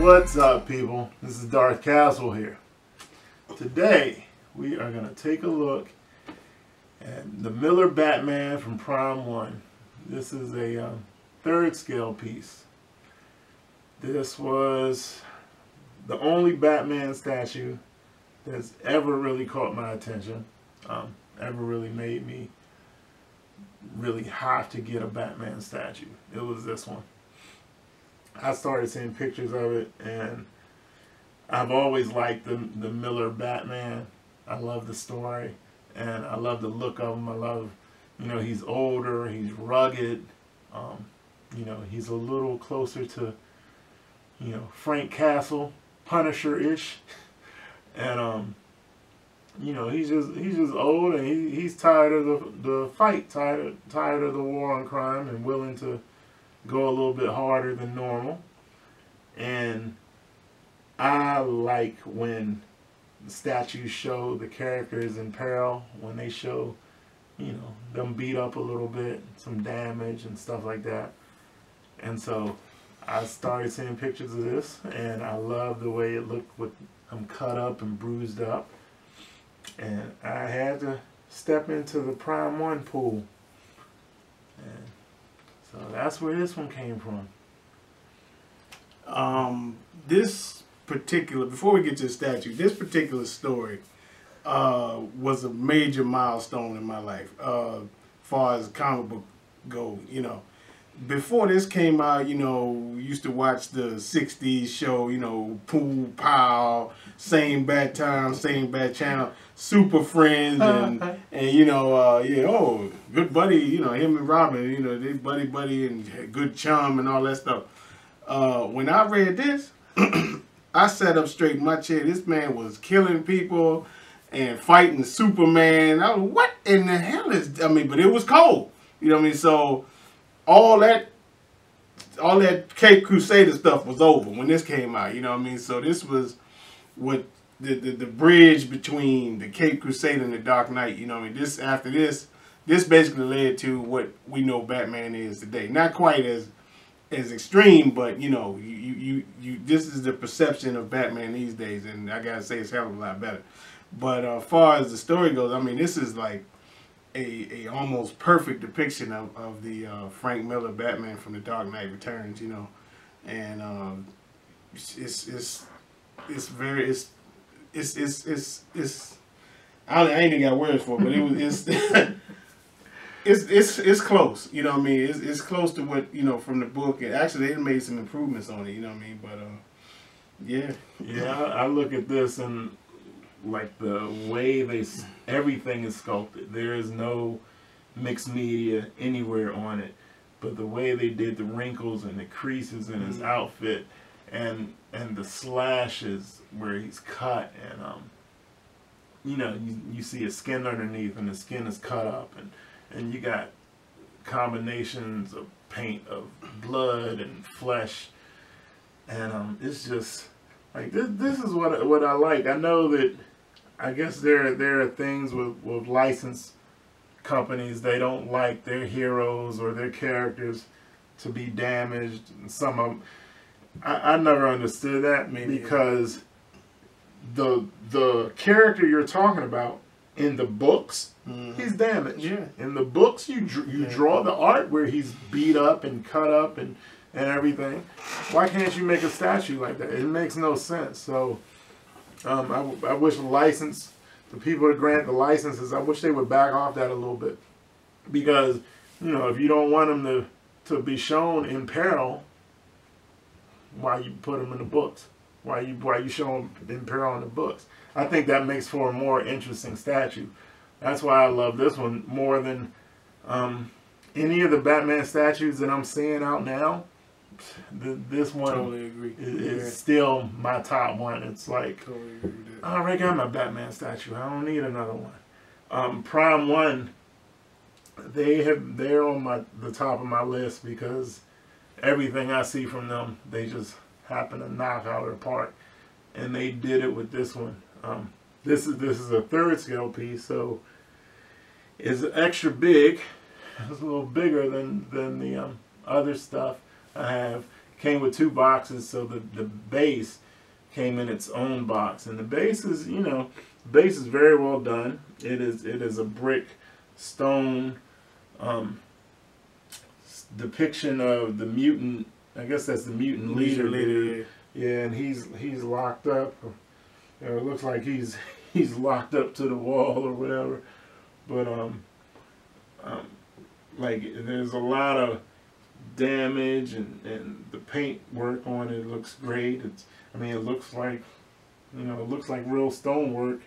What's up, people? This is Darth Castle here. Today we are going to take a look at the Miller Batman from Prime 1. This is a third scale piece. This was the only Batman statue that's ever really caught my attention, ever really made me really have to get a Batman statue. It was this one. I started seeing pictures of it, and I've always liked the Miller Batman. I love the story, and I love the look of him. I love, he's older, he's rugged, he's a little closer to, Frank Castle, Punisher-ish, and he's just old, and he's tired of the fight, tired of the war on crime, and willing to go a little bit harder than normal. And I like when statues show the characters in peril, when they show, them beat up a little bit, some damage and stuff like that. And so I started seeing pictures of this, and I love the way it looked with them cut up and bruised up. And I had to step into the Prime 1 pool. And so that's where this one came from. This particular, before we get to the statue, this particular story was a major milestone in my life, far as comic book go. Before this came out, we used to watch the 60s show, Pool Pow, Same Bad Time, Same Bad Channel, Super Friends, and Good Buddy, him and Robin, they buddy and good chum and all that stuff. When I read this, I sat up straight in my chair. This man was killing people and fighting Superman. I was, what in the hell is, but it was cold, so all that Cape Crusader stuff was over when this came out, so this was what the bridge between the Cape Crusader and the Dark Knight, this, after this basically led to what we know Batman is today. Not quite as extreme, but this is the perception of Batman these days, and I gotta say it's hell of a lot better. But as far as the story goes, this is like a almost perfect depiction of the Frank Miller Batman from The Dark Knight Returns, and I ain't even got words for it, but it's close, it's close to what from the book, and actually they made some improvements on it, but I look at this and like the way everything is sculpted. There is no mixed media anywhere on it, but the way they did the wrinkles and the creases in his outfit, and the slashes where he's cut, and you see his skin underneath, and the skin is cut up, and you got combinations of paint of blood and flesh, and it's just like this is what I like. I know that I guess there are things with licensed companies, they don't like their heroes or their characters to be damaged. And some of them, I never understood that, because the character you're talking about in the books, he's damaged. Yeah. In the books, you draw the art where he's beat up and cut up and everything. Why can't you make a statue like that? It makes no sense. So I wish the people that grant the licenses, I wish they would back off that a little bit, because if you don't want them to be shown in peril, why you put them in the books? Why you show them in peril in the books? I think that makes for a more interesting statue. That's why I love this one more than any of the Batman statues that I'm seeing out now. This one totally agree. is still my top one. It's like, totally agree with that. I already got my Batman statue. I don't need another one. Prime 1, they're on the top of my list, because everything I see from them, they just happen to knock out of the park, and they did it with this one. This is a third scale piece, so it's extra big. It's a little bigger than the other stuff I have. came with 2 boxes, so the base came in its own box, and the base is, you know, base is very well done. It is a brick stone depiction of the mutant. I guess that's the mutant leader. Yeah, and he's locked up. You know, it looks like he's locked up to the wall or whatever. But like there's a lot of damage, and the paint work on it looks great. I mean, it looks like, you know, it looks like real stonework.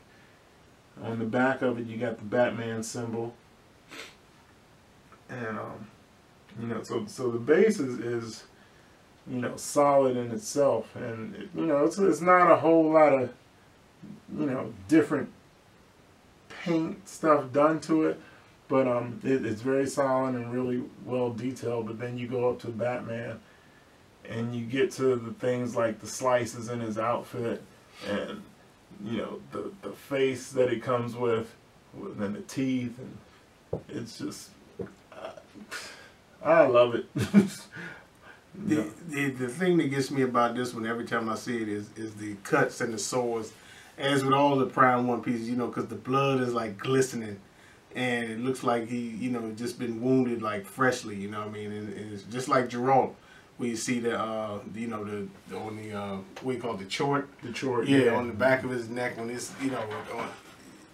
On the back of it, you got the Batman symbol, and you know, so the base is you know, solid in itself, and you know, it's not a whole lot of, you know, different paint stuff done to it, but it's very solid and really well detailed. But then you go up to Batman, and you get to the things like the slices in his outfit, and you know, the face that it comes with, and the teeth, and it's just, I love it. The thing that gets me about this one every time I see it is the cuts and the sores, as with all the Prime 1 pieces, you know, because the blood is like glistening, and it looks like he, you know, just been wounded like freshly, you know what I mean? And it's just like Geralt, where you see the, you know, on the what you call it, the chort, yeah, on the back of his neck, when it's, you know,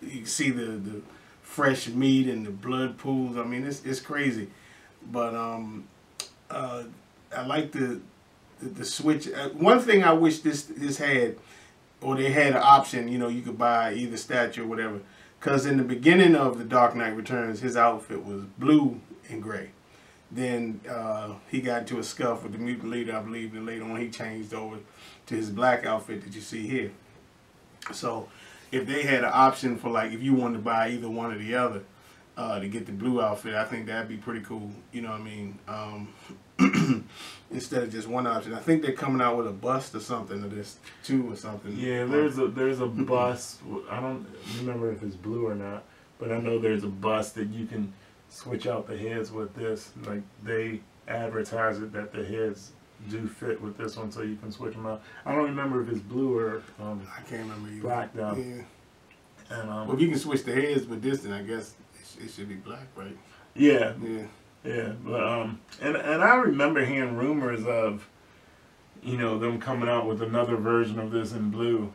you see the fresh meat and the blood pools. I mean, it's crazy, but I like the switch. One thing I wish this had, or they had an option, you know, you could buy either statue or whatever. Because in the beginning of The Dark Knight Returns, his outfit was blue and gray. Then he got into a scuff with the mutant leader, I believe, and later on he changed over to his black outfit that you see here. So if they had an option for, like, if you wanted to buy either one or the other, to get the blue outfit, I think that'd be pretty cool. You know what I mean? Instead of just one option. I think they're coming out with a bust or something, or this too or something. Yeah, there's a bust. I don't remember if it's blue or not, but I know there's a bust that you can switch out the heads with this. Like, they advertise it that the heads do fit with this one, so you can switch them out. I don't remember if it's blue or I can't remember either. Black though. Yeah. And well, if you can switch the heads with this, then I guess it should be black, right? Yeah. Yeah. Yeah, but and I remember hearing rumors of, you know, them coming out with another version of this in blue.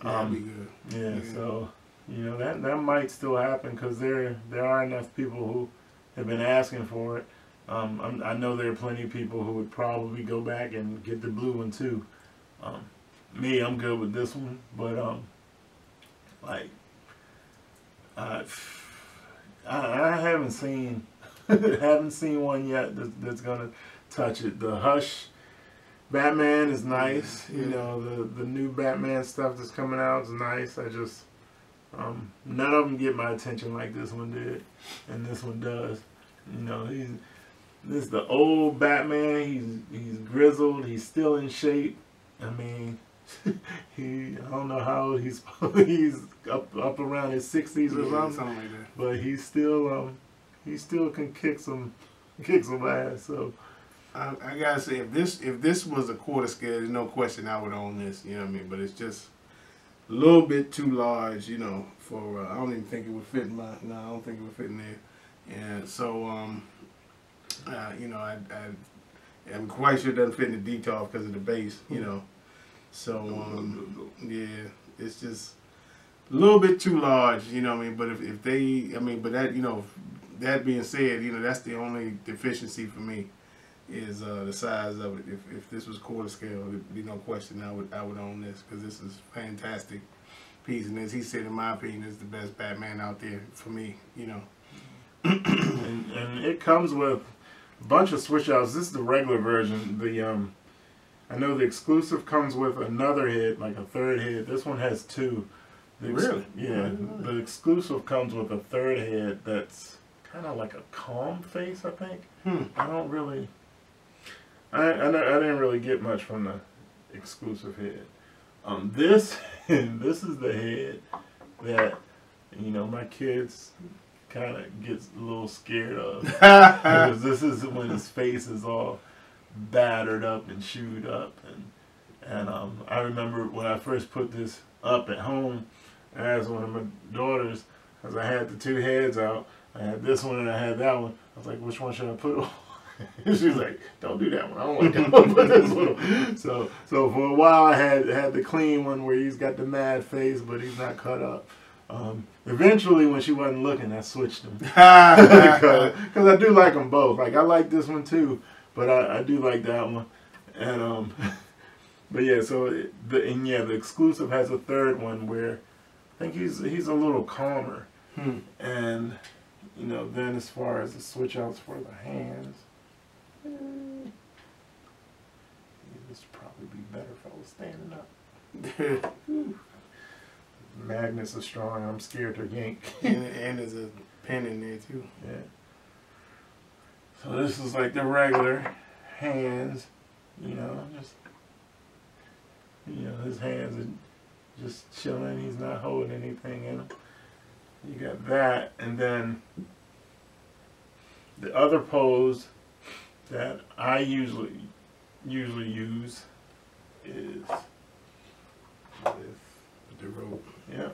That'd be good. Yeah, so you know, that might still happen, because there are enough people who have been asking for it. I know there are plenty of people who would probably go back and get the blue one too. Me, I'm good with this one, but like I haven't seen. Haven't seen one yet that's gonna touch it. The Hush Batman is nice. You know, the new Batman stuff that's coming out is nice. I just none of them get my attention like this one did, and this one does. You know, this is the old Batman. He's grizzled. He's still in shape. I mean, I don't know how old he's up around his 60s or something like that. But he's still he still can kick some ass. So I gotta say, if this was a quarter scale, there's no question I would own this. You know what I mean? But it's just a little bit too large, you know. For I don't even think it would fit in my. No, I don't think it would fit in there. And so you know, I'm quite sure it doesn't fit in the detail because of the base. You know. So yeah, it's just a little bit too large. You know what I mean? But if they, I mean, but that, you know. That being said, you know, that's the only deficiency for me is the size of it. If this was quarter scale, there'd be no question I would own this, because this is a fantastic piece. And as he said, in my opinion, it's the best Batman out there for me. You know, and it comes with a bunch of switch outs. This is the regular version. I know the exclusive comes with another head, like a third head. This one has 2. Really? Yeah. The exclusive comes with a third head that's kind of like a calm face, I think. I don't really. I didn't really get much from the exclusive head. This is the head that, you know, my kids kind of gets a little scared of, because this is when his face is all battered up and chewed up, and I remember when I first put this up at home, I asked one of my daughters, because I had the two heads out, I had this one and I had that one. I was like, which one should I put on? She was like, don't do that one. I don't want to put this one on. So for a while I had the clean one where he's got the mad face, but he's not cut up. Eventually, when she wasn't looking, I switched them. Because I do like them both. Like, I like this one too, but I do like that one. And but yeah, so the exclusive has a third one where I think he's a little calmer. And you know, then as far as the switch outs for the hands, this would probably be better if I was standing up. Magnets are strong. I'm scared to yank. and there's a pin in there too. Yeah. So this is like the regular hands. You know, his hands are just chilling. He's not holding anything in them. You got that, and then the other pose that I usually use is with the rope. Yeah.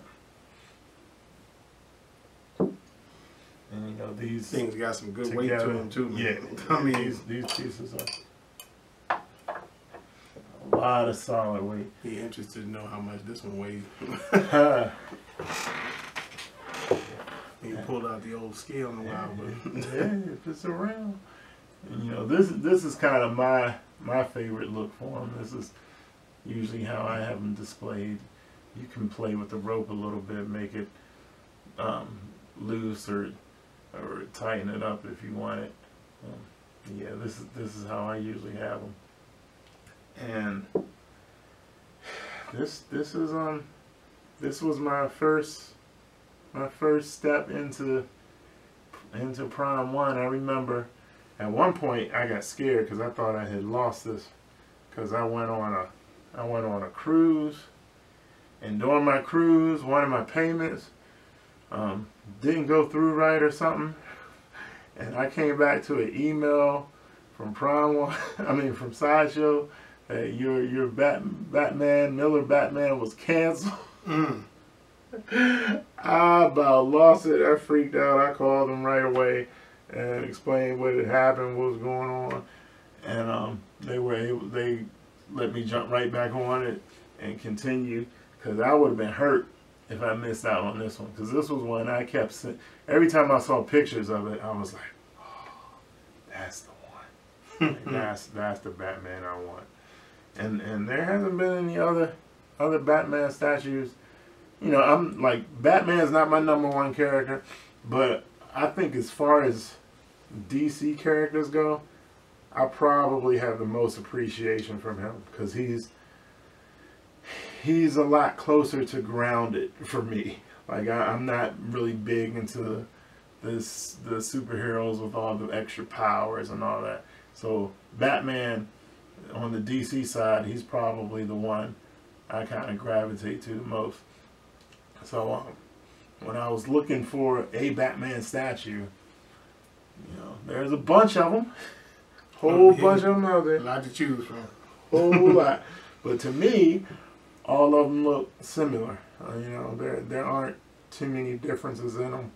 And you know, these things got some good weight together, to them too, man. Yeah. I mean, these pieces are a lot of solid weight. Be interested to know how much this one weighs. You pulled out the old scale in a while, but yeah, if it's around. And, you know, this is kind of my favorite look for them. This is usually how I have them displayed. You can play with the rope a little bit, make it loose or tighten it up if you want it. Yeah, this is how I usually have them. And this was my first step into Prime 1. I remember at one point I got scared because I thought I had lost this, because I went on a cruise, and during my cruise one of my payments didn't go through right or something, and I came back to an email from Prime 1 I mean from Sideshow that your Miller Batman was canceled. I about lost it. I freaked out. I called them right away and explained what had happened, what was going on, and they let me jump right back on it and continue, because I would have been hurt if I missed out on this one, because this was one I kept seeing. Every time I saw pictures of it, I was like, oh, that's the one. Like, that's the Batman I want. And there hasn't been any other Batman statues. You know, I'm like, Batman's not my #1 character, but I think as far as DC characters go, I probably have the most appreciation from him, because he's a lot closer to grounded for me. Like, I'm not really big into the superheroes with all the extra powers and all that. So Batman on the DC side, he's probably the one I kind of gravitate to the most. So when I was looking for a Batman statue, you know, there's a bunch of them, whole bunch of them out there, a lot to choose from, whole lot. But to me, all of them look similar. You know, there aren't too many differences in them.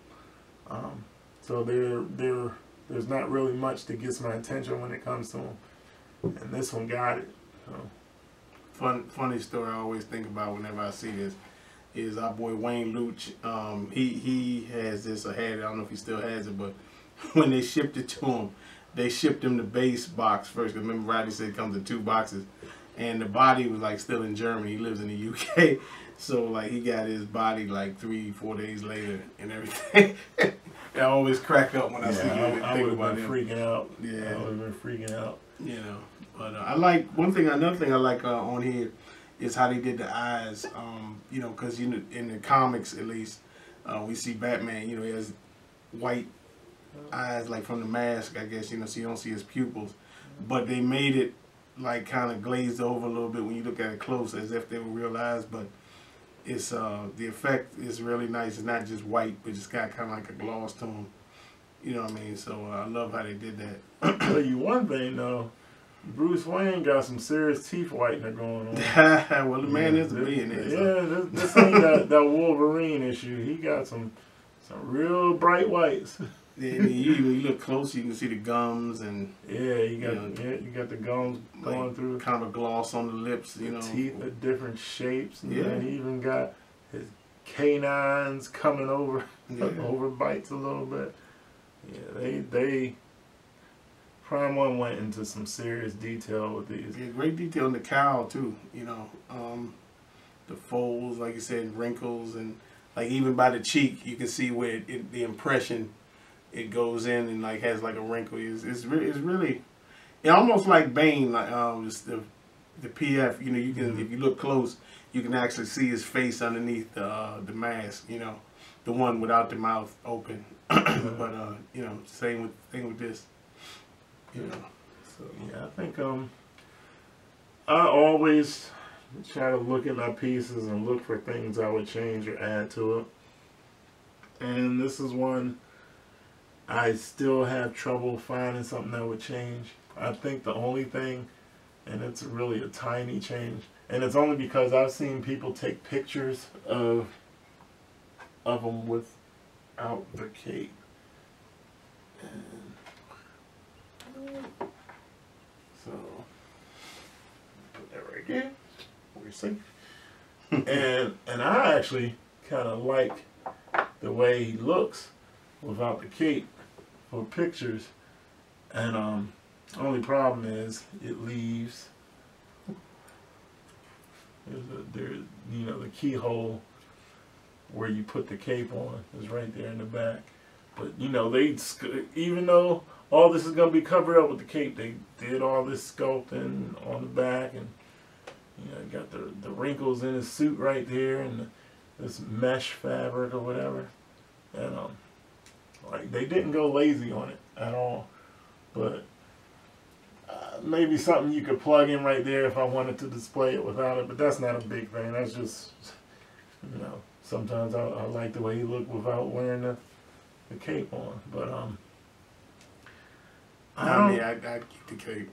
So there's not really much that gets my attention when it comes to them. And this one got it. So. Funny story I always think about whenever I see this is our boy Wayne Luch. He has this, or had it, I don't know if he still has it, but when they shipped it to him, they shipped him the base box first. Remember Rodney said it comes in 2 boxes, and the body was like still in Germany. He lives in the UK, so like he got his body like 3-4 days later and everything. I always crack up when I see it. I would have been freaking out. Yeah, I would have been freaking out. You know, but I like another thing I like on here is how they did the eyes. You know, because you know, in the comics at least, we see Batman. You know, he has white eyes, like from the mask, I guess. You know, so you don't see his pupils, but they made it like kind of glazed over a little bit when you look at it close, as if they were real eyes. But it's the effect is really nice. It's not just white, but it's got kind of like a gloss to them. You know what I mean? So I love how they did that. I'll tell you one thing though, Bruce Wayne got some serious teeth whitener going on. Well, the man is a billionaire. Yeah, this ain't that Wolverine issue. He got some real bright whites. And you look close, you can see the gums and you got the gums going through. Kind of gloss on the lips, you know. Teeth of different shapes. And yeah, he even got his canines coming over over bites a little bit. Yeah, they Prime One went into some serious detail with these. Yeah, great detail in the cowl too. You know, the folds, like you said, wrinkles, and like even by the cheek, you can see where the impression it goes in and like has like a wrinkle. It's really almost like Bane, like just the PF. You know, you can if you look close, you can actually see his face underneath the mask. You know, the one without the mouth open. But you know, same with this. You know, so yeah, I think I always try to look at my pieces and look for things I would change or add to it. And this is one I still have trouble finding something that would change. I think the only thing, and it's really a tiny change, and it's only because I've seen people take pictures of them without the cape. So, put that right there. We're safe. and I actually kind of like the way he looks without the cape for pictures. And only problem is it leaves. There's you know, the keyhole where you put the cape on is right there in the back. But you know, even though all this is going to be covered up with the cape, they did all this sculpting on the back, and you know, got the wrinkles in his suit right there, and this mesh fabric or whatever, and like they didn't go lazy on it at all. But maybe something you could plug in right there if I wanted to display it without it. But that's not a big thing. That's just, you know, sometimes I like the way he looked without wearing the cape on. But I'd keep the cape.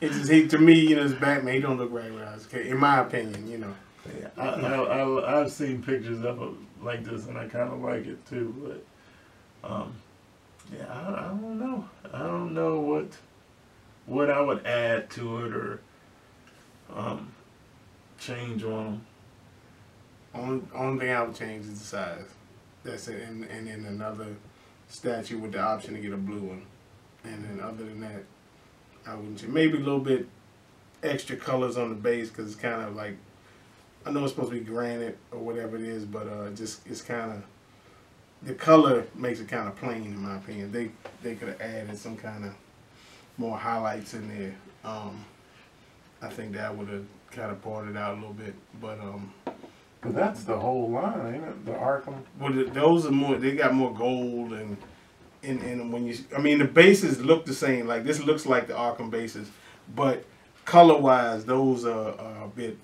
It's just, to me, you know, it's Batman. He don't look right without his cape, in my opinion. You know. Yeah, I've seen pictures of it like this, and I kind of like it too. But yeah, I don't know. I don't know what I would add to it or change on them. Only thing I would change is the size. That's it. And then another statue with the option to get a blue one. And then other than that, I wouldn't change. Maybe a little bit extra colors on the base, because it's kind of like, I know it's supposed to be granite or whatever it is, but just it's kind of, the color makes it kind of plain in my opinion. They could have added some kind of more highlights in there. I think that would have kind of brought it out a little bit, but that's the whole line, ain't it? The Arkham. Well, those are more. They got more gold and when you, I mean, the bases look the same. Like this looks like the Arkham bases, but color wise, those are a bit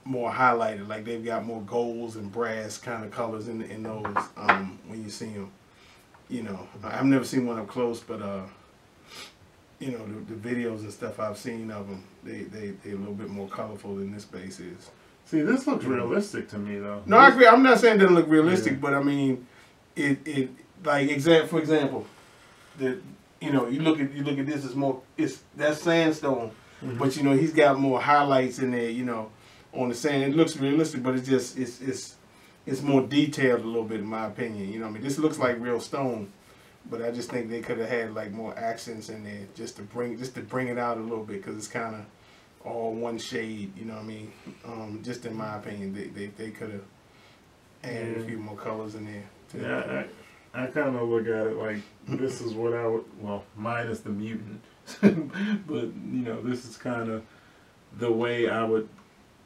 more highlighted. Like they've got more golds and brass kind of colors in those when you see them. You know, I've never seen one up close, but you know, the videos and stuff I've seen of them, they're a little bit more colorful than this base is. See, this looks realistic to me, though. No, I agree. I'm not saying it doesn't look realistic, but I mean, it like for example, you know, you look at this, that's sandstone, but you know, he's got more highlights in there, you know, on the sand. It looks realistic, but it's just it's more detailed a little bit in my opinion. You know what I mean? This looks like real stone, but I just think they could have had like more accents in there just to bring it out a little bit, because it's kind of all one shade. You know what I mean? Just in my opinion, they could have added a few more colors in there. Yeah, I kind of look at it like this is what I would, well, minus the mutant, but you know, this is kind of the way I would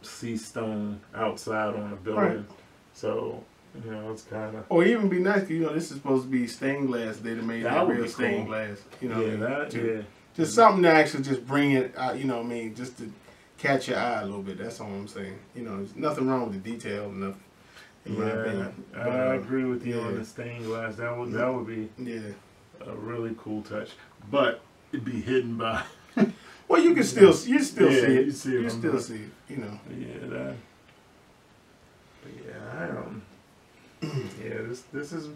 see stone outside on a building. Right. So, you know, it's kind of. Or even be nice, you know, this is supposed to be stained glass. They'd have made that real stained glass. You know, just something to actually just bring it out. You know what I mean? Just to catch your eye a little bit. That's all I'm saying. You know, there's nothing wrong with the detail enough. In my opinion. I agree with you on the stained glass. That would be a really cool touch, but it'd be hidden by. Well, Well, you can still see it. You see it. You still see it. You know. Yeah, that. But yeah, I don't. Yeah, this is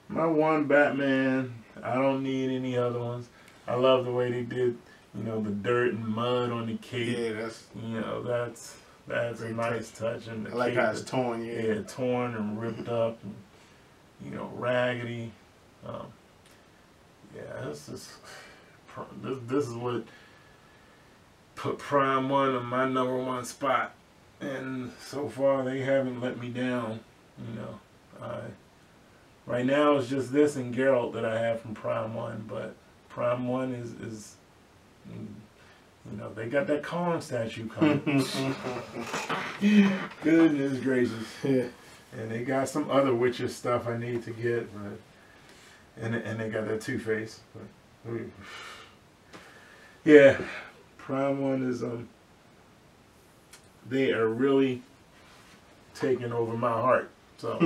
my one Batman. I don't need any other ones. I love the way they did, you know, the dirt and mud on the cape. Yeah, that's, you know, that's a nice touch. And the I like cape how it's torn. Yeah, torn and ripped up, and, you know, raggedy. Yeah, this is what put Prime 1 on my #1 spot, and so far they haven't let me down. You know, right now it's just this and Geralt that I have from Prime 1, but Prime 1 is you know, they got that Kong statue coming. Goodness gracious. Yeah. And they got some other Witcher stuff I need to get, but and they got that Two-Face. But yeah, Prime 1 is they are really taking over my heart. So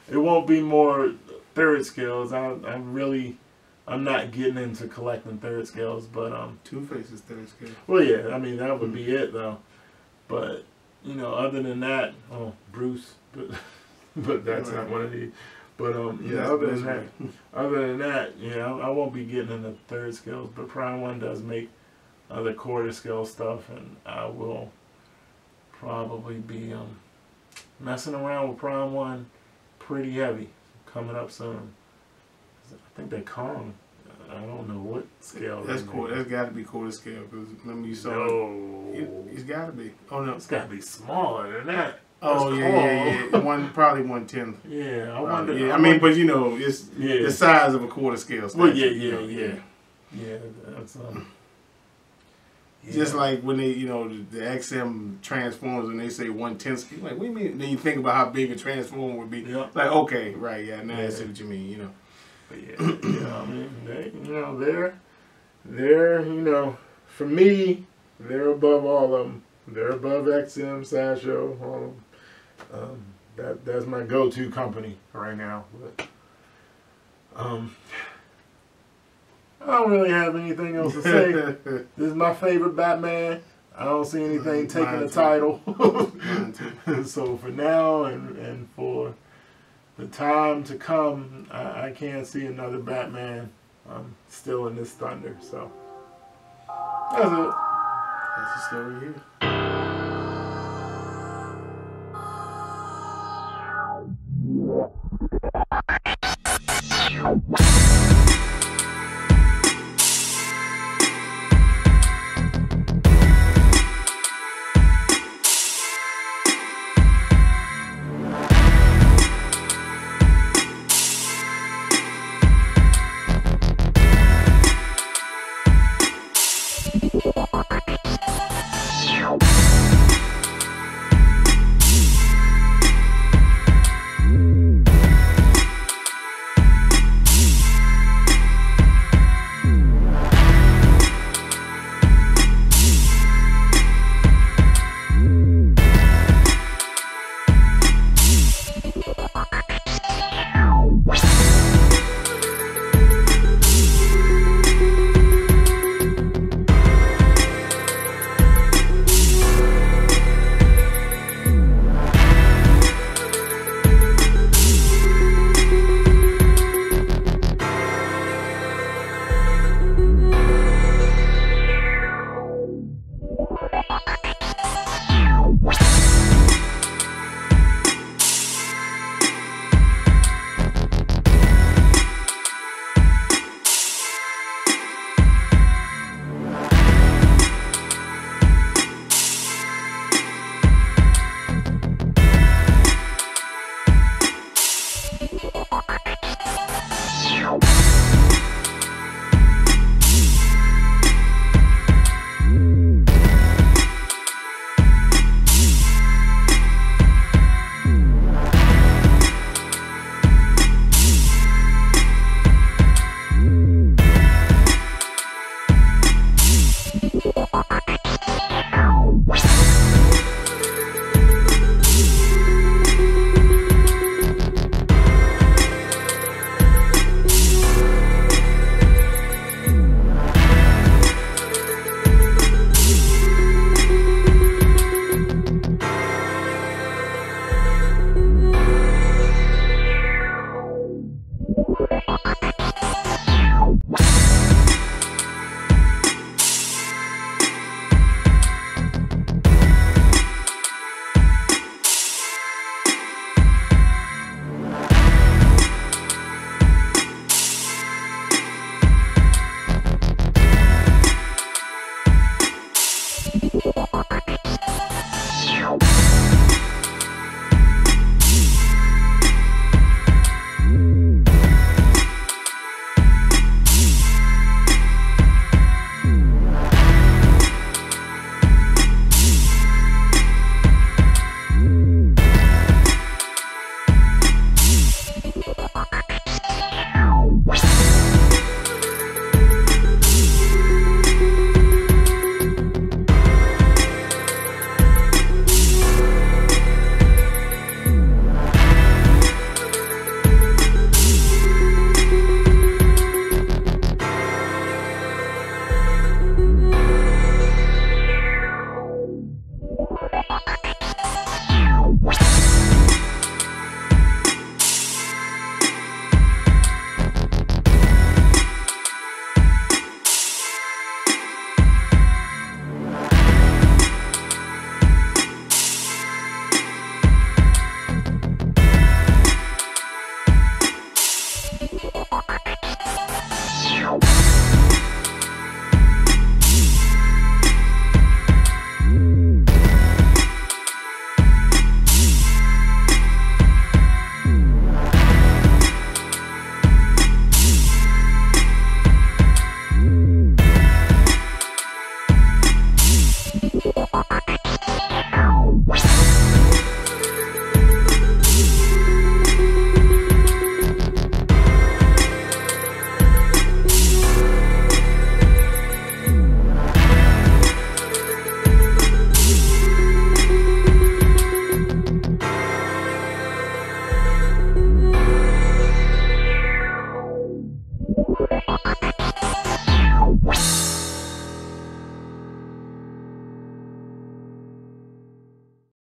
it won't be more third scales. I'm not getting into collecting third scales, but Two-Face is third scale. Well, yeah, I mean that would be it though. But you know, other than that, Bruce, but that's not one of these. But yeah, other than that, yeah, I won't be getting into third scales. But Prime 1 does make other quarter scale stuff, and I will probably be messing around with Prime 1 pretty heavy coming up soon. I think they're Kong. I don't know what scale. That's cool. That's got to be quarter scale, because remember you saw it's got to be. Oh no, it's got to be smaller than that. Oh yeah. Probably 1/10. Yeah, I wonder. Yeah, I mean, but you know, it's the size of a quarter scale statue. Well, yeah. That's Just like when they, you know, the XM transforms and they say 1/10 scale. Like, what do you mean? Then you think about how big a transformer would be. Yeah. Like, okay, right, yeah, now I see what you mean, you know. But yeah, I mean, they're, you know, for me, they're above all of them. They're above XM, Sasho, all of them. That's my go-to company right now. But I don't really have anything else to say. This is my favorite Batman. I don't see anything taking the title. So for now and for the time to come, I can't see another Batman still in this thunder. So that's it. That's the story here.